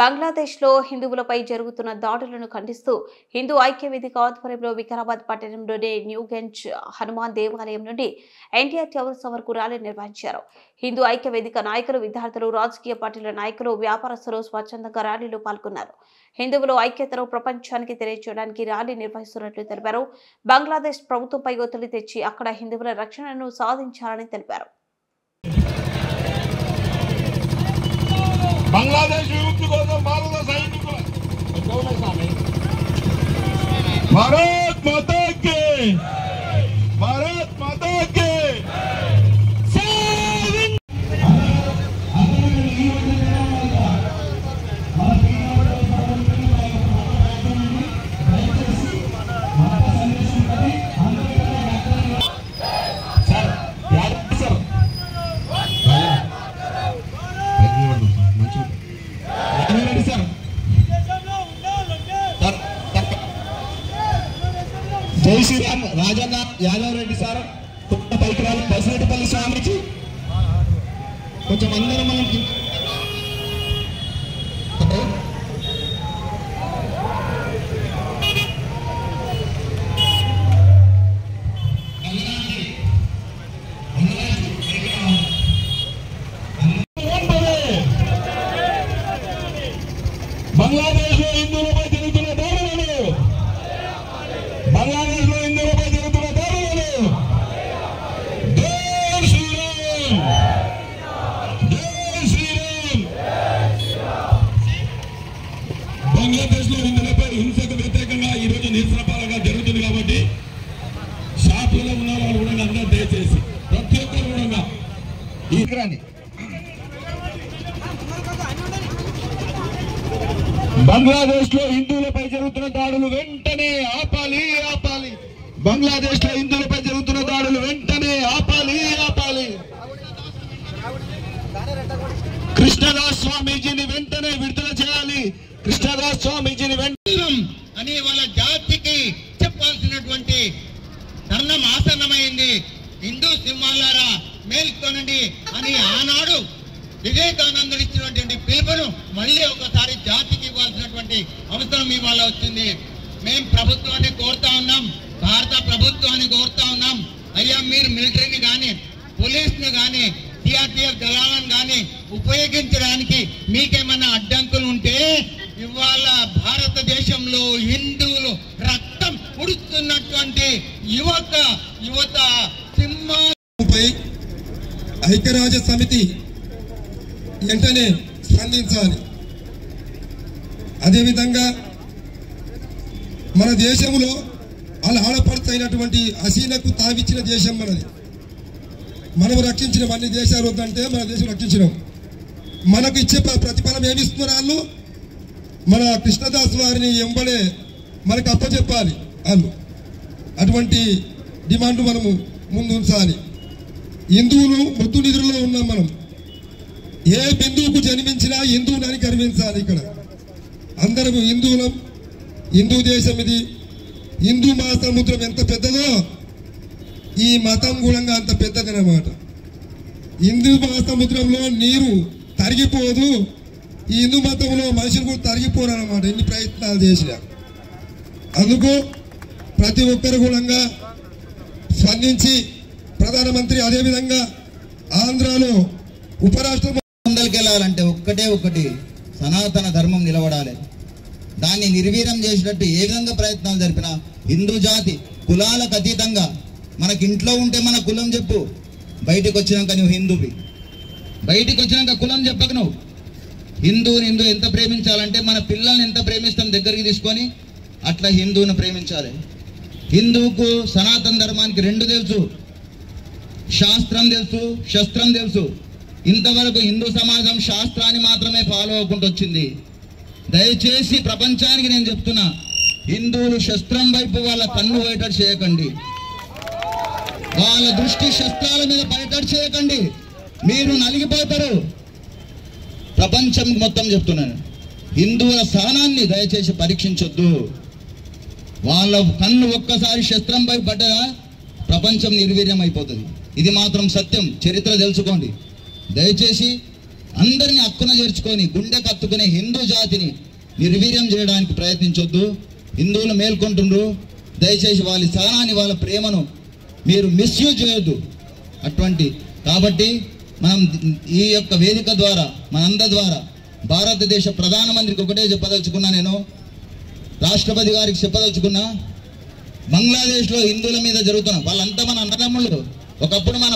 బంగ్లాదేశ్లో హిందువులపై జరుగుతున్న దాడులను ఖండిస్తూ హిందూ ఐక్య వేదిక ఆధ్వర్యంలో వికారాబాద్ పట్టణంలోని న్యూగంజ్ హనుమాన్ దేవాలయం నుండి ఎన్టీఆర్ టవర్స్ వరకు ర్యాలీ నిర్వహించారు. హిందూ ఐక్య వేదిక నాయకులు, విద్యార్థులు, రాజకీయ పార్టీల నాయకులు, వ్యాపారస్తులు స్వచ్ఛందంగా ర్యాలీలో పాల్గొన్నారు. హిందువుల ఐక్యతను ప్రపంచానికి తెలియజేయడానికి ర్యాలీ నిర్వహిస్తున్నట్లు తెలిపారు. బంగ్లాదేశ్ ప్రభుత్వంపై ఒత్తిడి తెచ్చి అక్కడ హిందువుల రక్షణను సాధించాలని తెలిపారు. बांग्लादेश युद्ध को भारत सैनिकुल भारत माता के जय श्री राम राजन यादव रेड्डी सार पैकराल बसरेटिपल्ली स्वामीजी కొంచెం అందరం మనం బంగ్లాదేశ్ లో హిందువులపై జరుగుతున్న దాడులను బంగ్లాదేశ్ లో హిందువులపై జరుగుతున్న దాడులను జై శ్రీరామ్ బంగ్లాదేశ్ లో హిందువులపై హింసకు వ్యతిరేకంగా ఈ రోజు నిరసనపాలగా జరుగుతుంది కాబట్టి షాపులలో ఉన్న వాళ్ళు కూడా అందరూ దయచేసి ప్రతి ఒక్కరు కూడా ఈ బంగ్లాదేశ్ లో హిందువులపై జరుగుతున్న దాడులు వెంటనే ఆపాలి. బంగ్లాదేశ్ లో హిందువులపై జరుగుతున్న దాడులు వెంటనే ఆపాలి. కృష్ణదాస్ స్వామీజీని వెంటనే విడుదల చేయాలి. కృష్ణదాస్ స్వామీజీని వెంటనే అని వాళ్ళ జాతికి చెప్పాల్సినటువంటి తరుణం ఆసన్నమైంది. హిందూ సింహాలారా మేల్కొనండి అని ఆనాడు వివేకానందుడు ఇచ్చినటువంటి పిలుపును మళ్ళీ ఒకసారి జాతికి ఇవ్వాల్సినటువంటి అవసరం ఇవాళ వచ్చింది. మేము ప్రభుత్వాన్ని కోరుతా ఉన్నాం, భారత ప్రభుత్వాన్ని కోరుతా ఉన్నాం, అయ్యా మీరు మిలిటరీని కానీ పోలీసును కానీ సిఆర్పిఎఫ్ దళాలను కానీ ఉపయోగించడానికి మీకేమన్నా అడ్డంకులు ఉంటే ఇవాళ భారతదేశంలో హిందువులు రక్తం ఉడుతున్నటువంటి యువత సింహాలపై ఐక్యరాజ్య సమితి వెంటనే స్పందించాలి. అదేవిధంగా మన దేశంలో వాళ్ళ ఆడపడుతైనటువంటి హసీనకు తావిచ్చిన దేశం మనది. మనం రక్షించిన అన్ని దేశాలు వద్దంటే మన దేశం రక్షించినాం. మనకు ఇచ్చే ప్రతిఫలం ఏమిస్తున్నారు వాళ్ళు? మన కృష్ణదాస్ వారిని ఎంబడే మనకు అప్పచెప్పాలి వాళ్ళు. అటువంటి డిమాండ్ మనము ముందు ఉంచాలి. హిందువులు మృతు నిధుల్లో ఉన్నాం. మనం ఏ బిందువుకు జన్మించినా హిందువులని గర్వించాలి. ఇక్కడ అందరం హిందువులం. హిందూ దేశం ఇది. హిందూ మహాసముద్రం ఎంత పెద్దదో ఈ మతం కూడా అంత పెద్దదన్నమాట. హిందూ మహాసముద్రంలో నీరు తరిగిపోదు, ఈ హిందూ మతంలో మనుషులు కూడా తరిగిపోరు అన్నమాట. ఎన్ని ప్రయత్నాలు చేసినా అందుకు ప్రతి ఒక్కరు కూడా స్పందించి ప్రధానమంత్రి, అదేవిధంగా ఆంధ్రాలో ఉపరాష్ట్రపతి ముందరికెళ్ళాలంటే ఒకటి సనాతన ధర్మం నిలబడాలి. దాన్ని నిర్వీర్యం చేసేటట్టు ఏ విధంగా ప్రయత్నాలు జరిపినా హిందూ జాతి కులాలకు అతీతంగా మనకి ఇంట్లో ఉంటే మన కులం చెప్పు, బయటకు వచ్చినాక నువ్వు హిందూవి, బయటకు వచ్చినాక కులం చెప్పక నువ్వు హిందువుని ఎంత ప్రేమించాలంటే మన పిల్లల్ని ఎంత ప్రేమిస్తాం దగ్గరికి తీసుకొని అట్లా హిందువుని ప్రేమించాలి. హిందువుకు సనాతన ధర్మానికి రెండు తెలుసు, శాస్త్రం తెలుసు, శస్త్రం తెలుసు. ఇంతవరకు హిందూ సమాజం శాస్త్రాన్ని మాత్రమే ఫాలో అవ్వకుండా వచ్చింది. దయచేసి ప్రపంచానికి నేను చెప్తున్నా, హిందువులు శస్త్రం వైపు వాళ్ళ కన్ను పోయేటట్టు చేయకండి, వాళ్ళ దృష్టి శస్త్రాల మీద పడేటట్టు చేయకండి. మీరు నలిగిపోతారు. ప్రపంచం మొత్తం చెప్తున్నాను, హిందువుల సహనాన్ని దయచేసి పరీక్షించొద్దు. వాళ్ళ కన్ను ఒక్కసారి శస్త్రం వైపు పడ్డదా ప్రపంచం నిర్వీర్యం అయిపోతుంది. ఇది మాత్రం సత్యం, చరిత్ర తెలుసుకోండి. దయచేసి అందరినీ హక్కున చేర్చుకొని గుండె కత్తుకునే హిందూ జాతిని నిర్వీర్యం చేయడానికి ప్రయత్నించొద్దు. హిందువులు మేల్కొంటుండ్రు, దయచేసి వాళ్ళ స్థానాన్ని వాళ్ళ ప్రేమను మీరు మిస్యూజ్ చేయొద్దు. కాబట్టి మనం ఈ యొక్క వేదిక ద్వారా మనందరి ద్వారా భారతదేశ ప్రధానమంత్రికి ఒకటే చెప్పదలుచుకున్నా, నేను రాష్ట్రపతి గారికి చెప్పదలుచుకున్నా, బంగ్లాదేశ్లో హిందువుల మీద జరుగుతున్న వాళ్ళంతా మన అన్నదమ్ముళ్ళు. ఒకప్పుడు మన